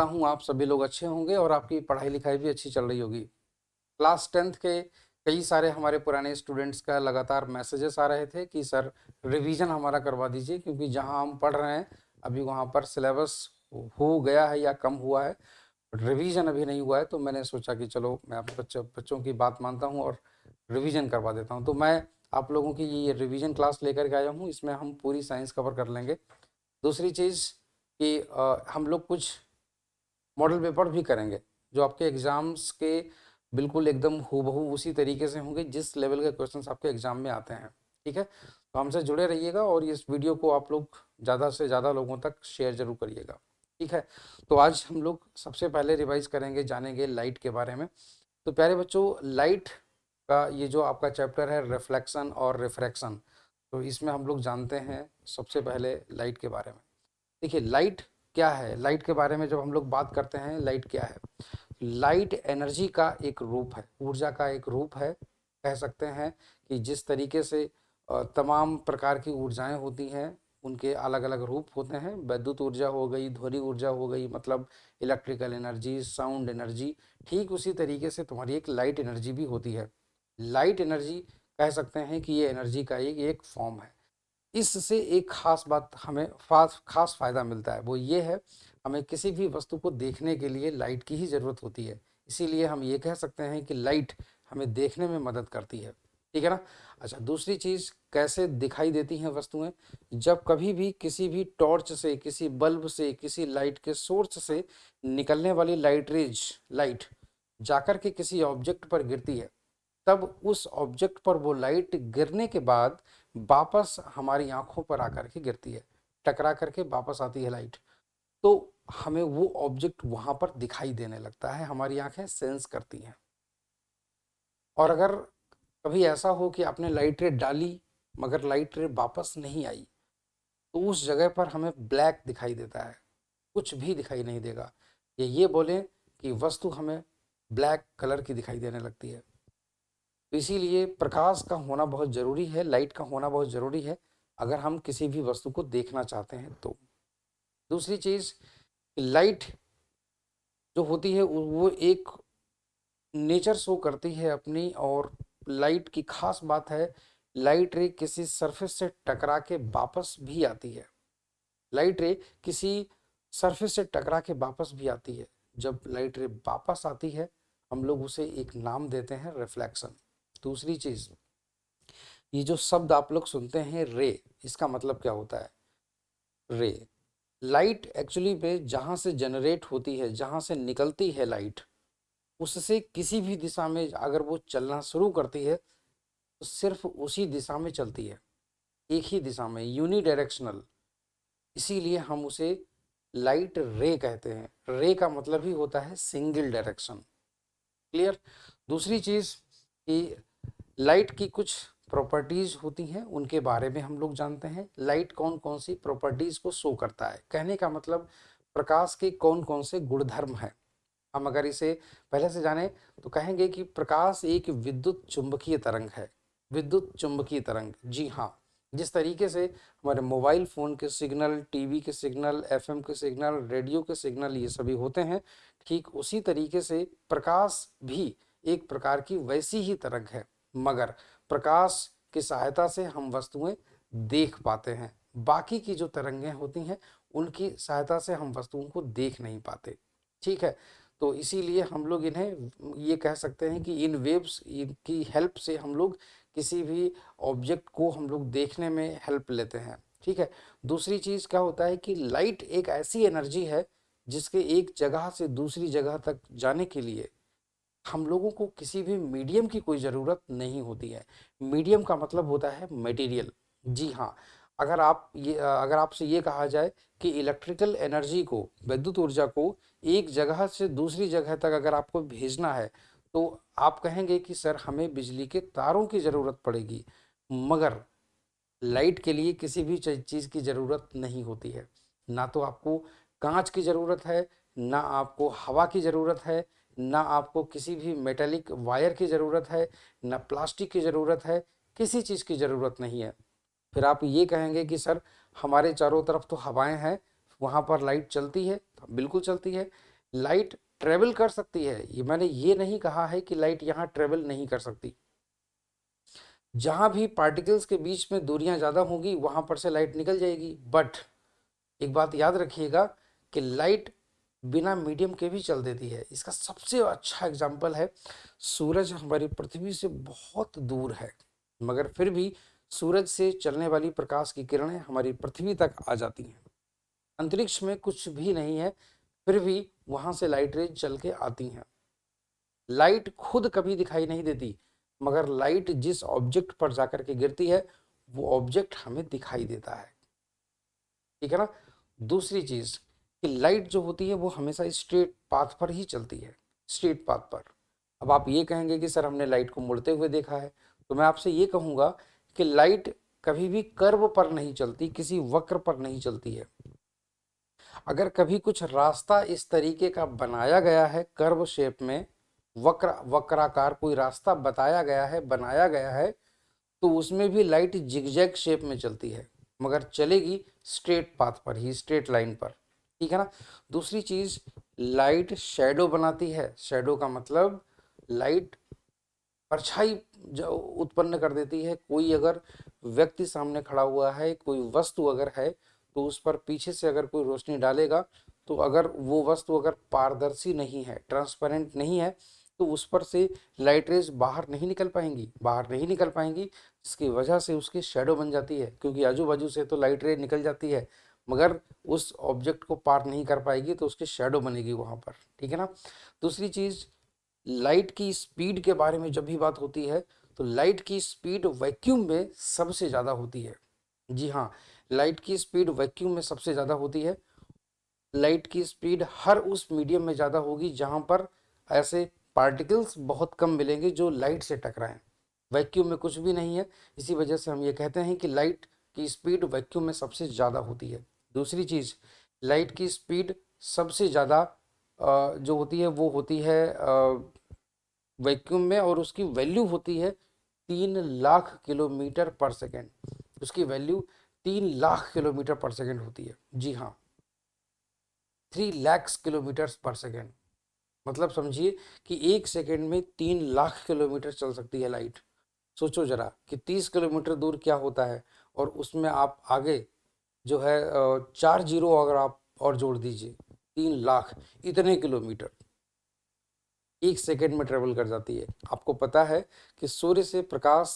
हूँ आप सभी लोग अच्छे होंगे और आपकी पढ़ाई लिखाई भी अच्छी चल रही होगी। क्लास 10th के कई सारे हमारे पुराने स्टूडेंट्स का लगातार मैसेजेस आ रहे थे कि सर रिवीजन हमारा करवा दीजिए, क्योंकि जहाँ हम पढ़ रहे हैं अभी वहाँ पर सिलेबस हो गया है या कम हुआ है, बट रिवीजन अभी नहीं हुआ है। तो मैंने सोचा कि चलो मैं आप बच्चों की बात मानता हूँ और रिवीजन करवा देता हूँ। तो मैं आप लोगों की ये रिवीजन क्लास लेकर के आया हूँ। इसमें हम पूरी साइंस कवर कर लेंगे। दूसरी चीज़ कि हम लोग कुछ मॉडल पेपर भी करेंगे जो आपके एग्जाम्स के बिल्कुल एकदम हूबहू उसी तरीके से होंगे जिस लेवल के क्वेश्चंस आपके एग्जाम में आते हैं। ठीक है, तो हमसे जुड़े रहिएगा और इस वीडियो को आप लोग ज़्यादा से ज़्यादा लोगों तक शेयर जरूर करिएगा। ठीक है, तो आज हम लोग सबसे पहले रिवाइज करेंगे, जानेंगे लाइट के बारे में। तो प्यारे बच्चों, लाइट का ये जो आपका चैप्टर है रिफ्लेक्शन और रिफ्रैक्शन, तो इसमें हम लोग जानते हैं सबसे पहले लाइट के बारे में। देखिए लाइट क्या है, लाइट के बारे में जब हम लोग बात करते हैं, लाइट क्या है? लाइट एनर्जी का एक रूप है, ऊर्जा का एक रूप है। कह सकते हैं कि जिस तरीके से तमाम प्रकार की ऊर्जाएं होती हैं उनके अलग अलग रूप होते हैं। विद्युत ऊर्जा हो गई, ध्वनि ऊर्जा हो गई, मतलब इलेक्ट्रिकल एनर्जी, साउंड एनर्जी। ठीक उसी तरीके से तुम्हारी एक लाइट एनर्जी भी होती है। लाइट एनर्जी कह सकते हैं कि ये एनर्जी का एक फॉर्म है। इससे एक खास बात हमें खास फायदा मिलता है, वो ये है हमें किसी भी वस्तु को देखने के लिए लाइट की ही ज़रूरत होती है। इसीलिए हम ये कह सकते हैं कि लाइट हमें देखने में मदद करती है। ठीक है ना? अच्छा, दूसरी चीज़, कैसे दिखाई देती हैं वस्तुएं? जब कभी भी किसी भी टॉर्च से, किसी बल्ब से, किसी लाइट के सोर्स से निकलने वाली लाइट जाकर के किसी ऑब्जेक्ट पर गिरती है, तब उस ऑब्जेक्ट पर वो लाइट गिरने के बाद वापस हमारी आंखों पर आकर के गिरती है, टकरा करके वापस आती है लाइट। तो हमें वो ऑब्जेक्ट वहां पर दिखाई देने लगता है, हमारी आंखें सेंस करती हैं। और अगर कभी ऐसा हो कि आपने लाइट रे डाली मगर लाइट रे वापस नहीं आई, तो उस जगह पर हमें ब्लैक दिखाई देता है, कुछ भी दिखाई नहीं देगा। ये बोलें कि वस्तु हमें ब्लैक कलर की दिखाई देने लगती है। तो इसीलिए प्रकाश का होना बहुत ज़रूरी है, लाइट का होना बहुत ज़रूरी है अगर हम किसी भी वस्तु को देखना चाहते हैं तो। दूसरी चीज़, लाइट जो होती है वो एक नेचर शो करती है अपनी। और लाइट की खास बात है, लाइट रे किसी सरफेस से टकरा के वापस भी आती है। लाइट रे किसी सरफेस से टकरा के वापस भी आती है। जब लाइट रे वापस आती है हम लोग उसे एक नाम देते हैं रिफ्लेक्शन। दूसरी चीज़, ये जो शब्द आप लोग सुनते हैं रे, इसका मतलब क्या होता है? रे, लाइट एक्चुअली में जहाँ से जनरेट होती है, जहाँ से निकलती है लाइट, उससे किसी भी दिशा में अगर वो चलना शुरू करती है तो सिर्फ उसी दिशा में चलती है, एक ही दिशा में, यूनिडायरेक्शनल। इसीलिए हम उसे लाइट रे कहते हैं। रे का मतलब ही होता है सिंगल डायरेक्शन। क्लियर? दूसरी चीज़ कि लाइट की कुछ प्रॉपर्टीज होती हैं, उनके बारे में हम लोग जानते हैं। लाइट कौन कौन सी प्रॉपर्टीज को शो करता है, कहने का मतलब प्रकाश के कौन कौन से गुणधर्म हैं। हम अगर इसे पहले से जाने तो कहेंगे कि प्रकाश एक विद्युत चुंबकीय तरंग है। विद्युत चुंबकीय तरंग, जी हाँ। जिस तरीके से हमारे मोबाइल फ़ोन के सिग्नल, टीवी के सिग्नल, एफएम के सिग्नल, रेडियो के सिग्नल ये सभी होते हैं, ठीक उसी तरीके से प्रकाश भी एक प्रकार की वैसी ही तरंग है। मगर प्रकाश की सहायता से हम वस्तुएं देख पाते हैं, बाकी की जो तरंगें होती हैं उनकी सहायता से हम वस्तुओं को देख नहीं पाते। ठीक है, तो इसीलिए हम लोग इन्हें ये कह सकते हैं कि इन वेव्स की हेल्प से हम लोग किसी भी ऑब्जेक्ट को हम लोग देखने में हेल्प लेते हैं। ठीक है, दूसरी चीज़ क्या होता है कि लाइट एक ऐसी एनर्जी है जिसके एक जगह से दूसरी जगह तक जाने के लिए हम लोगों को किसी भी मीडियम की कोई ज़रूरत नहीं होती है। मीडियम का मतलब होता है मटेरियल। जी हाँ, अगर आपसे ये कहा जाए कि इलेक्ट्रिकल एनर्जी को, विद्युत ऊर्जा को एक जगह से दूसरी जगह तक अगर आपको भेजना है तो आप कहेंगे कि सर हमें बिजली के तारों की ज़रूरत पड़ेगी। मगर लाइट के लिए किसी भी चीज़ की ज़रूरत नहीं होती है। ना तो आपको कांच की ज़रूरत है, ना आपको हवा की ज़रूरत है, ना आपको किसी भी मेटेलिक वायर की ज़रूरत है, ना प्लास्टिक की ज़रूरत है, किसी चीज़ की ज़रूरत नहीं है। फिर आप ये कहेंगे कि सर हमारे चारों तरफ तो हवाएं हैं, वहाँ पर लाइट चलती है? तो बिल्कुल चलती है। लाइट ट्रेवल कर सकती है, ये मैंने ये नहीं कहा है कि लाइट यहाँ ट्रेवल नहीं कर सकती। जहाँ भी पार्टिकल्स के बीच में दूरियां ज़्यादा होंगी वहाँ पर से लाइट निकल जाएगी। बट एक बात याद रखिएगा कि लाइट बिना मीडियम के भी चल देती है। इसका सबसे अच्छा एग्जाम्पल है, सूरज हमारी पृथ्वी से बहुत दूर है, मगर फिर भी सूरज से चलने वाली प्रकाश की किरणें हमारी पृथ्वी तक आ जाती हैं। अंतरिक्ष में कुछ भी नहीं है, फिर भी वहाँ से लाइट रेज चल के आती हैं। लाइट खुद कभी दिखाई नहीं देती, मगर लाइट जिस ऑब्जेक्ट पर जाकर के गिरती है वो ऑब्जेक्ट हमें दिखाई देता है। ठीक है ना। दूसरी चीज कि लाइट जो होती है वो हमेशा स्ट्रेट पाथ पर ही चलती है, स्ट्रेट पाथ पर। अब आप ये कहेंगे कि सर हमने लाइट को मुड़ते हुए देखा है, तो मैं आपसे ये कहूंगा कि लाइट कभी भी कर्व पर नहीं चलती, किसी वक्र पर नहीं चलती है। अगर कभी कुछ रास्ता इस तरीके का बनाया गया है कर्व शेप में, वक्राकार कोई रास्ता बताया गया है, बनाया गया है, तो उसमें भी लाइट जिगजैग शेप में चलती है, मगर चलेगी स्ट्रेट पाथ पर ही, स्ट्रेट लाइन पर। ठीक है ना। दूसरी चीज, लाइट शैडो बनाती है। शैडो का मतलब लाइट परछाई उत्पन्न कर देती है। कोई अगर व्यक्ति सामने खड़ा हुआ है, कोई वस्तु अगर है, तो उस पर पीछे से अगर कोई रोशनी डालेगा, तो अगर वो वस्तु अगर पारदर्शी नहीं है, ट्रांसपेरेंट नहीं है, तो उस पर से लाइट रेज बाहर नहीं निकल पाएंगी, बाहर नहीं निकल पाएंगी, जिसकी वजह से उसकी शेडो बन जाती है। क्योंकि आजू बाजू से तो लाइट रेज निकल जाती है, मगर उस ऑब्जेक्ट को पार नहीं कर पाएगी, तो उसकी शेडो बनेगी वहां पर। ठीक है ना। दूसरी चीज, लाइट की स्पीड के बारे में जब भी बात होती है, तो लाइट की स्पीड वैक्यूम में सबसे ज़्यादा होती है। जी हाँ, लाइट की स्पीड वैक्यूम में सबसे ज़्यादा होती है। लाइट की स्पीड हर उस मीडियम में ज़्यादा होगी जहाँ पर ऐसे पार्टिकल्स बहुत कम मिलेंगे जो लाइट से टकराएं। वैक्यूम में कुछ भी नहीं है, इसी वजह से हम ये कहते हैं कि लाइट की स्पीड वैक्यूम में सबसे ज़्यादा होती है। दूसरी चीज़, लाइट की स्पीड सबसे ज़्यादा जो होती है वो होती है वैक्यूम में, और उसकी वैल्यू होती है 3 लाख किलोमीटर पर सेकेंड। उसकी वैल्यू 3 लाख किलोमीटर पर सेकेंड होती है। जी हाँ, 3 लाख किलोमीटर पर सेकेंड। मतलब समझिए कि 1 सेकेंड में 3 लाख किलोमीटर चल सकती है लाइट। सोचो जरा कि 30 किलोमीटर दूर क्या होता है, और उसमें आप आगे जो है 4 जीरो अगर आप और जोड़ दीजिए, 3 लाख, इतने किलोमीटर 1 सेकेंड में ट्रेवल कर जाती है। आपको पता है कि सूर्य से प्रकाश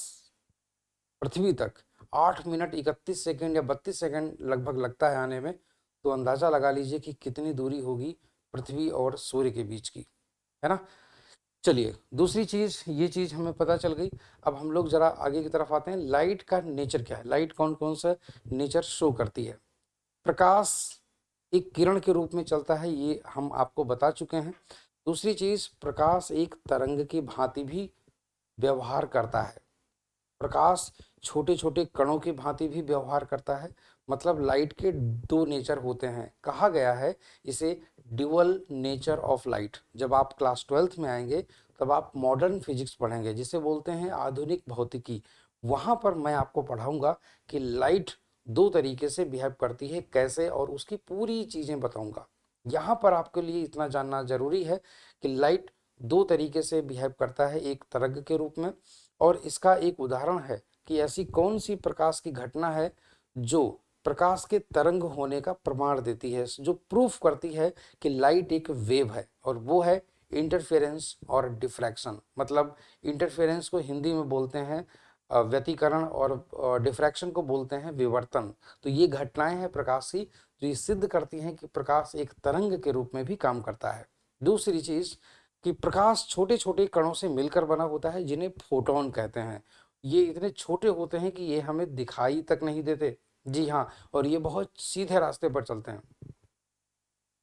पृथ्वी तक 8 मिनट 31 सेकेंड या 32 सेकेंड लगभग लगता है आने में। तो अंदाजा लगा लीजिए कि कितनी दूरी होगी पृथ्वी और सूर्य के बीच की, है ना। चलिए, दूसरी चीज, ये चीज हमें पता चल गई। अब हम लोग जरा आगे की तरफ आते हैं। लाइट का नेचर क्या है, लाइट कौन कौन सा नेचर शो करती है। प्रकाश एक किरण के रूप में चलता है, ये हम आपको बता चुके हैं। दूसरी चीज, प्रकाश एक तरंग की भांति भी व्यवहार करता है। प्रकाश छोटे छोटे कणों की भांति भी व्यवहार करता है। मतलब लाइट के दो नेचर होते हैं, कहा गया है इसे ड्यूअल नेचर ऑफ लाइट। जब आप क्लास 12th में आएंगे तब आप मॉडर्न फिजिक्स पढ़ेंगे, जिसे बोलते हैं आधुनिक भौतिकी। वहां पर मैं आपको पढ़ाऊंगा कि लाइट दो तरीके से बिहेव करती है, कैसे, और उसकी पूरी चीजें बताऊंगा। यहाँ पर आपके लिए इतना जानना जरूरी है कि लाइट दो तरीके से बिहेव करता है, एक तरंग के रूप में, और इसका एक उदाहरण है कि ऐसी कौन सी प्रकाश की घटना है जो प्रकाश के तरंग होने का प्रमाण देती है, जो प्रूफ करती है कि लाइट एक वेव है, और वो है इंटरफेरेंस और डिफ्रैक्शन। मतलब इंटरफेरेंस को हिंदी में बोलते हैं व्यतिकरण, और डिफ्रैक्शन को बोलते हैं विवर्तन। तो ये घटनाएं हैं प्रकाश की जो ये सिद्ध करती हैं कि प्रकाश एक तरंग के रूप में भी काम करता है। दूसरी चीज कि प्रकाश छोटे छोटे कणों से मिलकर बना होता है, जिन्हें फोटोन कहते हैं। ये इतने छोटे होते हैं कि ये हमें दिखाई तक नहीं देते। जी हाँ, और ये बहुत सीधे रास्ते पर चलते हैं।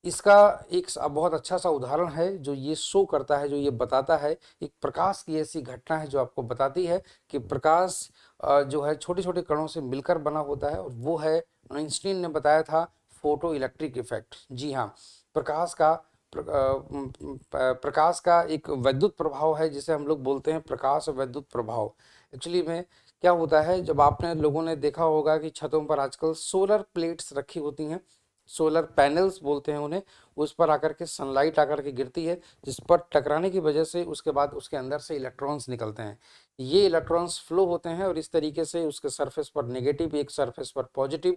इसका एक बहुत अच्छा सा उदाहरण है जो ये शो करता है, जो ये बताता है, एक प्रकाश की ऐसी घटना है जो आपको बताती है कि प्रकाश जो है छोटे छोटे कणों से मिलकर बना होता है, और वो है, आइंस्टीन ने बताया था, फोटो इलेक्ट्रिक इफेक्ट। जी हाँ, प्रकाश का प्रकाश का एक वैद्युत प्रभाव है, जिसे हम लोग बोलते हैं प्रकाश वैद्युत प्रभाव। एक्चुअली में क्या होता है, जब आपने लोगों ने देखा होगा कि छतों पर आजकल सोलर प्लेट्स रखी होती हैं। सोलर पैनल्स बोलते हैं उन्हें, उस पर आकर के सनलाइट आकर के गिरती है, जिस पर टकराने की वजह से उसके बाद उसके अंदर से इलेक्ट्रॉन्स निकलते हैं। ये इलेक्ट्रॉन्स फ्लो होते हैं और इस तरीके से उसके सरफेस पर नेगेटिव, एक सरफेस पर पॉजिटिव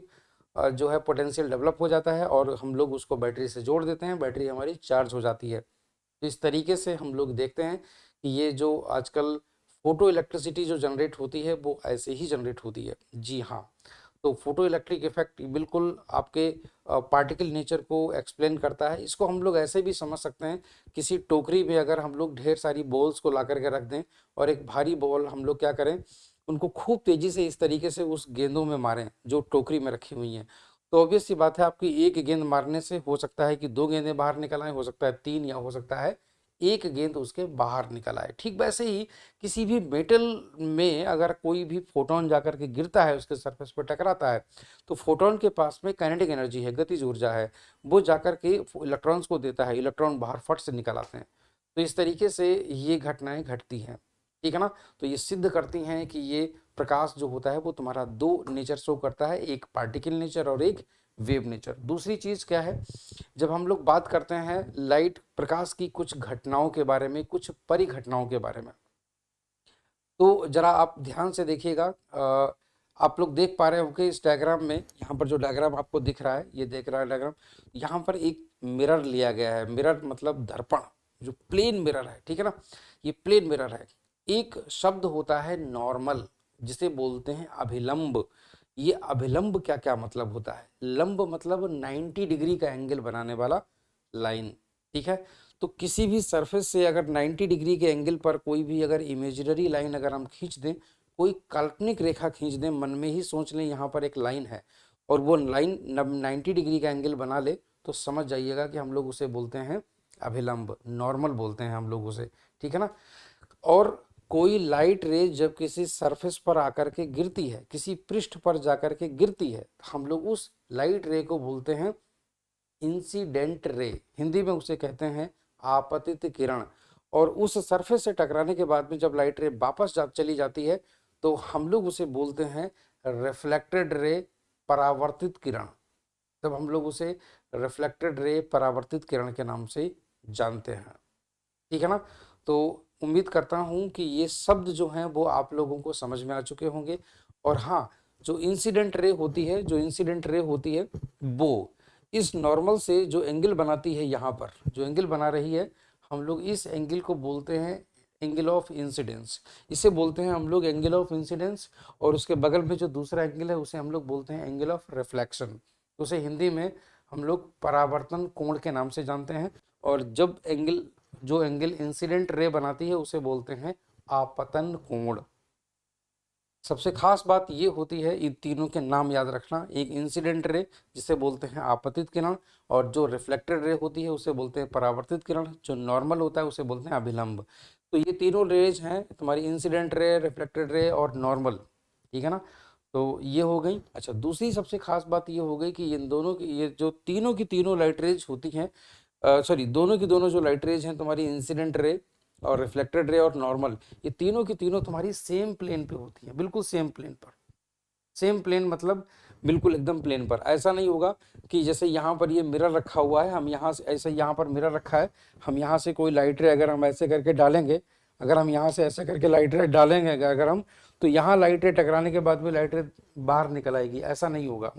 जो है पोटेंशियल डेवलप हो जाता है और हम लोग उसको बैटरी से जोड़ देते हैं, बैटरी हमारी चार्ज हो जाती है। तो इस तरीके से हम लोग देखते हैं कि ये जो आजकल फोटो इलेक्ट्रिसिटी जो जनरेट होती है वो ऐसे ही जनरेट होती है। जी हाँ, तो फोटो इलेक्ट्रिक इफेक्ट बिल्कुल आपके पार्टिकल नेचर को एक्सप्लेन करता है। इसको हम लोग ऐसे भी समझ सकते हैं, किसी टोकरी में अगर हम लोग ढेर सारी बॉल्स को ला करके रख दें और एक भारी बॉल हम लोग क्या करें, उनको खूब तेजी से इस तरीके से उस गेंदों में मारें जो टोकरी में रखी हुई हैं, तो ऑब्वियस सी बात है आपकी एक गेंद मारने से हो सकता है कि दो गेंदें बाहर निकल आए, हो सकता है तीन, या हो सकता है एक गेंद उसके बाहर निकल आए। ठीक वैसे ही किसी भी मेटल में अगर कोई भी फोटोन जाकर के गिरता है, उसके सरफेस पर टकराता है, तो फोटोन के पास में काइनेटिक एनर्जी है, गतिज ऊर्जा है, वो जाकर के इलेक्ट्रॉन्स को देता है, इलेक्ट्रॉन बाहर फट से निकल आते हैं। तो इस तरीके से ये घटनाएं घटती हैं, ठीक है ना। तो ये सिद्ध करती हैं कि ये प्रकाश जो होता है वो तुम्हारा दो नेचर शो करता है, एक पार्टिकल नेचर और एक वेव नेचर। दूसरी चीज क्या है, जब हम लोग बात करते हैं लाइट प्रकाश की कुछ घटनाओं के बारे में, कुछ परिघटनाओं के बारे में, तो जरा आप ध्यान से देखिएगा। आप लोग देख पा रहे होंगे इस डायग्राम में, यहाँ पर जो डायग्राम आपको दिख रहा है, ये देख रहा है डायग्राम, यहाँ पर एक मिरर लिया गया है। मिरर मतलब दर्पण, जो प्लेन मिरर है, ठीक है ना, ये प्लेन मिरर है। एक शब्द होता है नॉर्मल, जिसे बोलते हैं अभिलंब। ये अभिलंब क्या क्या मतलब होता है, लंब मतलब 90 डिग्री का एंगल बनाने वाला लाइन, ठीक है। तो किसी भी सरफेस से अगर 90 डिग्री के एंगल पर कोई भी अगर इमेजिनरी लाइन अगर हम खींच दें, कोई काल्पनिक रेखा खींच दें, मन में ही सोच लें यहाँ पर एक लाइन है और वो लाइन 90 डिग्री का एंगल बना ले, तो समझ जाइएगा कि हम लोग उसे बोलते हैं अभिलंब, नॉर्मल बोलते हैं हम लोग उसे, ठीक है ना। और कोई लाइट रे जब किसी सरफेस पर आकर के गिरती है, किसी पृष्ठ पर जाकर के गिरती है, हम लोग उस लाइट रे को बोलते हैं इंसिडेंट रे, हिंदी में उसे कहते हैं आपतित किरण। और उस सरफेस से टकराने के बाद में जब लाइट रे वापस चली जाती है, तो हम लोग उसे बोलते हैं रिफ्लेक्टेड रे, परावर्तित किरण। तब हम लोग उसे रिफ्लेक्टेड रे, परावर्तित किरण के नाम से जानते हैं, ठीक है ना। तो उम्मीद करता हूं कि ये शब्द जो हैं वो आप लोगों को समझ में आ चुके होंगे। और हाँ, जो इंसिडेंट रे होती है, जो इंसिडेंट रे होती है, वो इस नॉर्मल से जो एंगल बनाती है, यहाँ पर जो एंगल बना रही है, हम लोग इस एंगल को बोलते हैं एंगल ऑफ इंसिडेंस। इसे बोलते हैं हम लोग एंगल ऑफ इंसिडेंस। और उसके बगल में जो दूसरा एंगल है, उसे हम लोग बोलते हैं एंगल ऑफ रिफ्लेक्शन। उसे हिंदी में हम लोग परावर्तन कोण के नाम से जानते हैं। और जब एंगल, जो एंगल इंसिडेंट रे बनाती है, उसे बोलते हैं आपतन कोण। सबसे खास बात ये होती है, इन तीनों के नाम याद रखना, एक इंसिडेंट रे जिसे बोलते हैं आपतित किरण, और जो रिफ्लेक्टेड रे होती है उसे बोलते हैं परावर्तित किरण, जो नॉर्मल होता है उसे बोलते हैं अभिलंब। तो ये तीनों रेज हैं तुम्हारी, इंसिडेंट रे, रिफ्लेक्टेड रे और नॉर्मल, ठीक है ना। तो ये हो गई। अच्छा, दूसरी सबसे खास बात ये हो गई कि इन दोनों की, ये जो तीनों की तीनों लाइट रेज होती हैं, सॉरी, दोनों की दोनों जो लाइट रेज हैं तुम्हारी, इंसिडेंट रे और रिफ्लेक्टेड रे और नॉर्मल, ये तीनों की तीनों तुम्हारी सेम प्लेन पे होती है, बिल्कुल सेम प्लेन पर। सेम प्लेन मतलब बिल्कुल एकदम प्लेन पर। ऐसा नहीं होगा कि जैसे यहाँ पर ये मिरर रखा हुआ है, हम यहाँ से ऐसे, यहाँ पर मिरर रखा है, हम यहाँ से कोई लाइट रे अगर हम ऐसे करके डालेंगे, अगर हम यहाँ से ऐसे करके लाइट रे डालेंगे अगर हम, तो यहाँ लाइट रे टकराने के बाद में लाइट रे बाहर निकल आएगी, ऐसा नहीं होगा।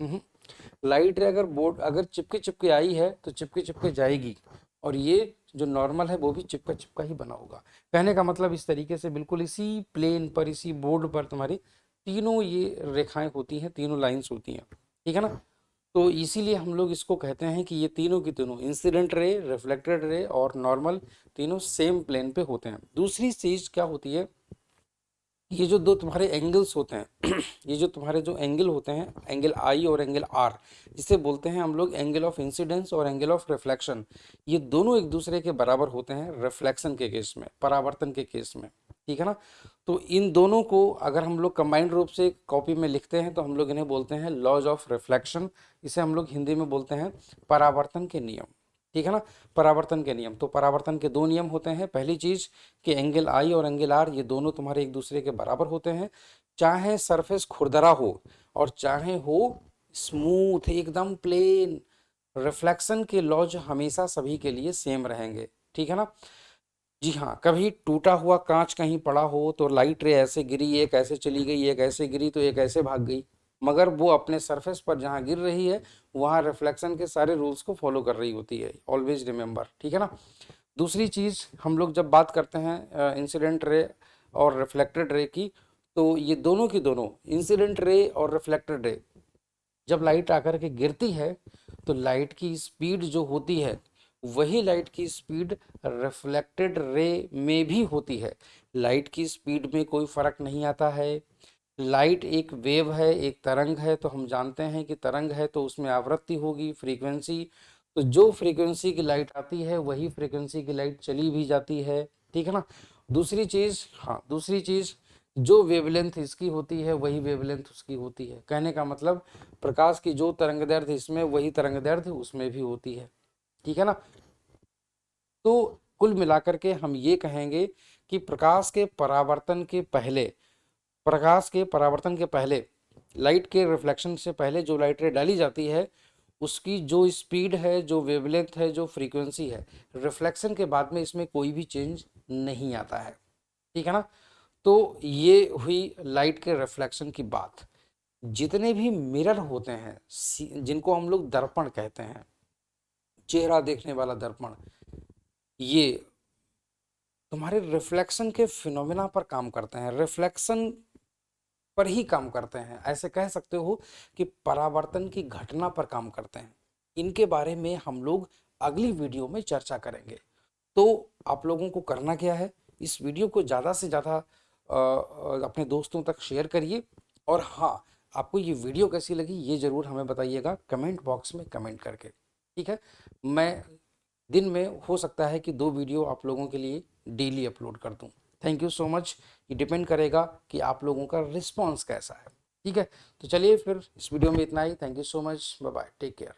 लाइट रे अगर बोर्ड अगर चिपके चिपके आई है तो चिपके चिपके जाएगी, और ये जो नॉर्मल है वो भी चिपका चिपका ही बना होगा। कहने का मतलब इस तरीके से बिल्कुल इसी प्लेन पर, इसी बोर्ड पर तुम्हारी तीनों ये रेखाएं होती हैं, तीनों लाइंस होती हैं, ठीक है ना। तो इसीलिए हम लोग इसको कहते हैं कि ये तीनों की तीनों, इंसिडेंट रे, रिफ्लेक्टेड रे और नॉर्मल, तीनों सेम प्लेन पे होते हैं। दूसरी चीज क्या होती है, ये जो दो तुम्हारे एंगल्स होते हैं ये जो तुम्हारे जो एंगल होते हैं, एंगल आई और एंगल आर, जिसे बोलते हैं हम लोग एंगल ऑफ इंसिडेंस और एंगल ऑफ रिफ्लेक्शन, ये दोनों एक दूसरे के बराबर होते हैं रिफ्लेक्शन के केस में, परावर्तन के केस में, ठीक है ना। तो इन दोनों को अगर हम लोग कंबाइंड रूप से कॉपी में लिखते हैं तो हम लोग इन्हें बोलते हैं लॉज ऑफ रिफ्लेक्शन। इसे हम लोग हिंदी में बोलते हैं परावर्तन के नियम, ठीक है ना। परावर्तन के नियम, तो परावर्तन के दो नियम होते हैं। पहली चीज कि एंगल आई और एंगल आर ये दोनों तुम्हारे एक दूसरे के बराबर होते हैं, चाहे सरफेस खुरदरा हो और चाहे हो स्मूथ एकदम प्लेन। रिफ्लेक्शन के लॉज हमेशा सभी के लिए सेम रहेंगे, ठीक है ना। जी हाँ, कभी टूटा हुआ कांच कहीं पड़ा हो तो लाइट रे ऐसे गिरी, एक ऐसे चली गई, एक ऐसे गिरी तो एक ऐसे भाग गई, मगर वो अपने सरफेस पर जहाँ गिर रही है वहाँ रिफ्लेक्शन के सारे रूल्स को फॉलो कर रही होती है, ऑलवेज रिमेंबर, ठीक है ना। दूसरी चीज़, हम लोग जब बात करते हैं इंसिडेंट रे और रिफ्लेक्टेड रे की, तो ये दोनों की दोनों, इंसिडेंट रे और रिफ्लेक्टेड रे, जब लाइट आकर के गिरती है तो लाइट की स्पीड जो होती है वही लाइट की स्पीड रिफ्लेक्टेड रे में भी होती है। लाइट की स्पीड में कोई फर्क नहीं आता है। लाइट एक वेव है, एक तरंग है, तो हम जानते हैं कि तरंग है तो उसमें आवृत्ति होगी, फ्रीक्वेंसी, तो जो फ्रीक्वेंसी की लाइट आती है वही फ्रीक्वेंसी की लाइट चली भी जाती है, ठीक है ना। दूसरी चीज, हाँ दूसरी चीज, जो वेवलेंथ इसकी होती है वही वेवलेंथ उसकी होती है। कहने का मतलब प्रकाश की जो तरंगदैर्ध्य इसमें वही तरंगदैर्ध्य उसमें भी होती है, ठीक है ना। तो कुल मिलाकर के हम ये कहेंगे कि प्रकाश के परावर्तन के पहले, लाइट के रिफ्लेक्शन से पहले जो लाइट रे डाली जाती है उसकी जो स्पीड है, जो वेवलेंथ है, जो फ्रीक्वेंसी है, रिफ्लेक्शन के बाद में इसमें कोई भी चेंज नहीं आता है, ठीक है ना। तो ये हुई लाइट के रिफ्लेक्शन की बात। जितने भी मिरर होते हैं, जिनको हम लोग दर्पण कहते हैं, चेहरा देखने वाला दर्पण, ये तुम्हारे रिफ्लेक्शन के फिनोमेना पर काम करते हैं, रिफ्लेक्शन पर ही काम करते हैं, ऐसे कह सकते हो कि परावर्तन की घटना पर काम करते हैं। इनके बारे में हम लोग अगली वीडियो में चर्चा करेंगे। तो आप लोगों को करना क्या है, इस वीडियो को ज़्यादा से ज़्यादा अपने दोस्तों तक शेयर करिए, और हाँ, आपको ये वीडियो कैसी लगी ये ज़रूर हमें बताइएगा कमेंट बॉक्स में कमेंट करके, ठीक है। मैं दिन में हो सकता है कि 2 वीडियो आप लोगों के लिए डेली अपलोड कर दूं। Thank you so much. ये डिपेंड करेगा कि आप लोगों का रिस्पॉन्स कैसा है, ठीक है। तो चलिए फिर इस वीडियो में इतना ही। Thank you so much, bye bye, take care.